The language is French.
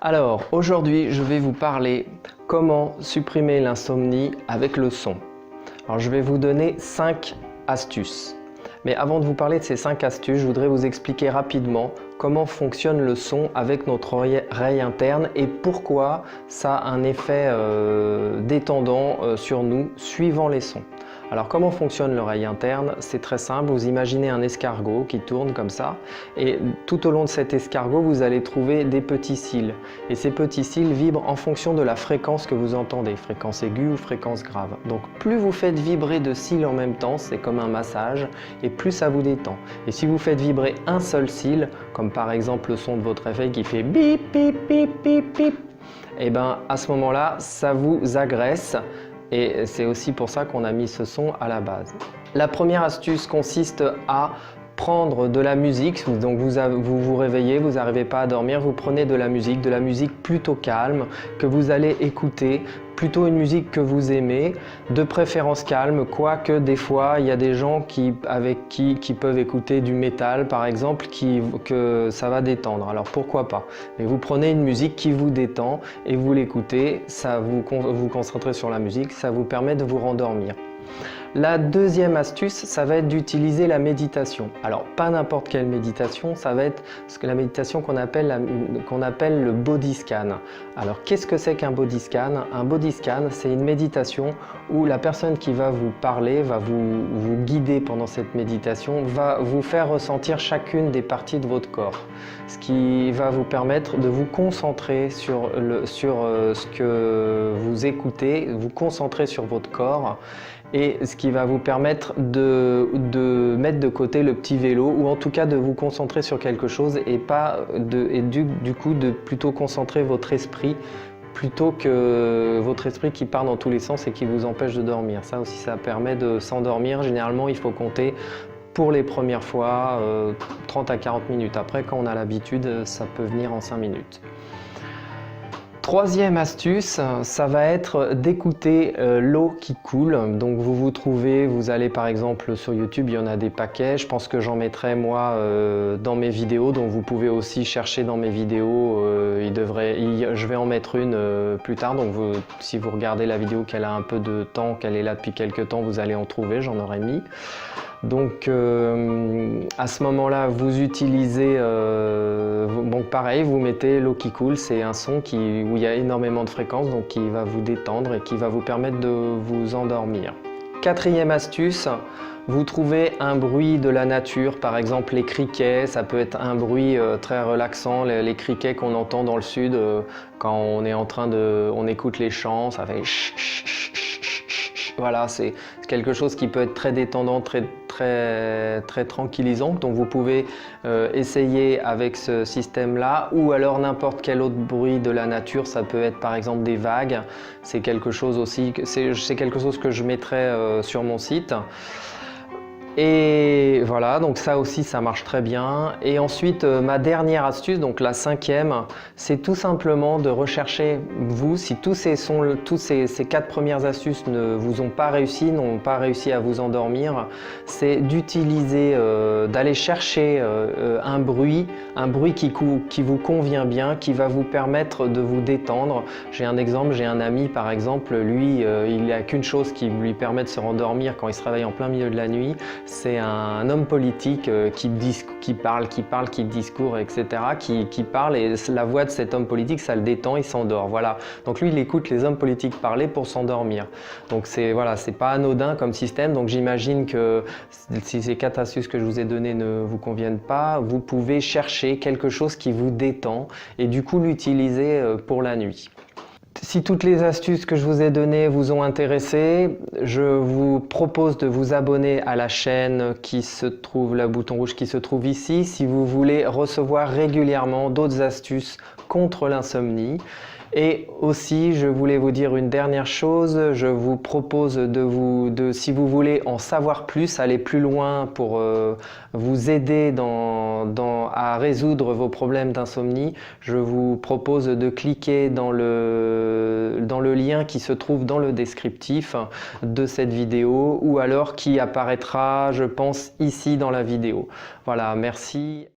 Alors, aujourd'hui, je vais vous parler comment supprimer l'insomnie avec le son. Alors, je vais vous donner 5 astuces. Mais avant de vous parler de ces 5 astuces, je voudrais vous expliquer rapidement comment fonctionne le son avec notre oreille interne et pourquoi ça a un effet détendant sur nous suivant les sons. Alors comment fonctionne l'oreille interne? C'est très simple, vous imaginez un escargot qui tourne comme ça et tout au long de cet escargot vous allez trouver des petits cils et ces petits cils vibrent en fonction de la fréquence que vous entendez, fréquence aiguë ou fréquence grave. Donc plus vous faites vibrer de cils en même temps, c'est comme un massage et plus ça vous détend. Et si vous faites vibrer un seul cil, comme par exemple le son de votre réveil qui fait bip bip bip bip bip, et bien à ce moment-là ça vous agresse. Et c'est aussi pour ça qu'on a mis ce son à la base. La première astuce consiste à prendre de la musique. Donc vous vous réveillez, vous n'arrivez pas à dormir, vous prenez de la musique plutôt calme que vous allez écouter, plutôt une musique que vous aimez, de préférence calme, quoique des fois il y a des gens qui peuvent écouter du métal par exemple, que ça va détendre, alors pourquoi pas. Mais vous prenez une musique qui vous détend et vous l'écoutez, ça vous concentrez sur la musique, ça vous permet de vous rendormir. La deuxième astuce, ça va être d'utiliser la méditation. Alors, pas n'importe quelle méditation, ça va être la méditation qu'on appelle le body scan. Alors, qu'est-ce que c'est qu'un body scan? Un body scan, c'est une méditation où la personne qui va vous parler, va vous guider pendant cette méditation, va vous faire ressentir chacune des parties de votre corps. Ce qui va vous permettre de vous concentrer sur ce que vous écoutez, vous concentrer sur votre corps. Et ce qui va vous permettre de mettre de côté le petit vélo ou en tout cas de vous concentrer sur quelque chose et du coup de plutôt concentrer votre esprit plutôt que votre esprit qui part dans tous les sens et qui vous empêche de dormir. Ça aussi, ça permet de s'endormir. Généralement, il faut compter pour les premières fois 30 à 40 minutes. Après, quand on a l'habitude, ça peut venir en 5 minutes. Troisième astuce, ça va être d'écouter l'eau qui coule. Donc vous allez par exemple sur YouTube, il y en a des paquets. Je pense que j'en mettrai moi dans mes vidéos. Donc vous pouvez aussi chercher dans mes vidéos. Je vais en mettre une plus tard. Donc si vous regardez la vidéo qu'elle a un peu de temps, qu'elle est là depuis quelques temps, vous allez en trouver, j'en aurai mis. Donc à ce moment-là, vous utilisez, donc pareil, vous mettez l'eau qui coule, c'est un son où il y a énormément de fréquences, donc qui va vous détendre et qui va vous permettre de vous endormir. Quatrième astuce, vous trouvez un bruit de la nature, par exemple les criquets, ça peut être un bruit très relaxant, les criquets qu'on entend dans le sud quand on est on écoute les chants, ça fait voilà, c'est quelque chose qui peut être très détendant, très tranquillisant. Donc vous pouvez essayer avec ce système-là ou alors n'importe quel autre bruit de la nature. Ça peut être par exemple des vagues. C'est quelque chose aussi, c'est quelque chose que je mettrai sur mon site. Et voilà, donc ça aussi ça marche très bien. Et ensuite ma dernière astuce, donc la cinquième, c'est tout simplement de rechercher, si tous ces 4 premières astuces ne vous ont pas réussi, n'ont pas réussi à vous endormir, c'est d'utiliser, d'aller chercher un bruit qui vous convient bien, qui va vous permettre de vous détendre. J'ai un exemple, j'ai un ami par exemple, lui il n'a qu'une chose qui lui permet de se rendormir quand il se réveille en plein milieu de la nuit. C'est un homme politique qui parle, qui discourt, etc., qui parle et la voix de cet homme politique, ça le détend, il s'endort. Voilà. Donc lui, il écoute les hommes politiques parler pour s'endormir. Donc voilà, c'est pas anodin comme système. Donc j'imagine que si ces 4 astuces que je vous ai données ne vous conviennent pas, vous pouvez chercher quelque chose qui vous détend et du coup l'utiliser pour la nuit. Si toutes les astuces que je vous ai données vous ont intéressé, je vous propose de vous abonner à la chaîne le bouton rouge qui se trouve ici, si vous voulez recevoir régulièrement d'autres astuces contre l'insomnie. Et aussi, je voulais vous dire une dernière chose, je vous propose si vous voulez en savoir plus, aller plus loin pour vous aider à résoudre vos problèmes d'insomnie, je vous propose de cliquer dans le lien qui se trouve dans le descriptif de cette vidéo ou alors qui apparaîtra, je pense, ici dans la vidéo. Voilà, merci.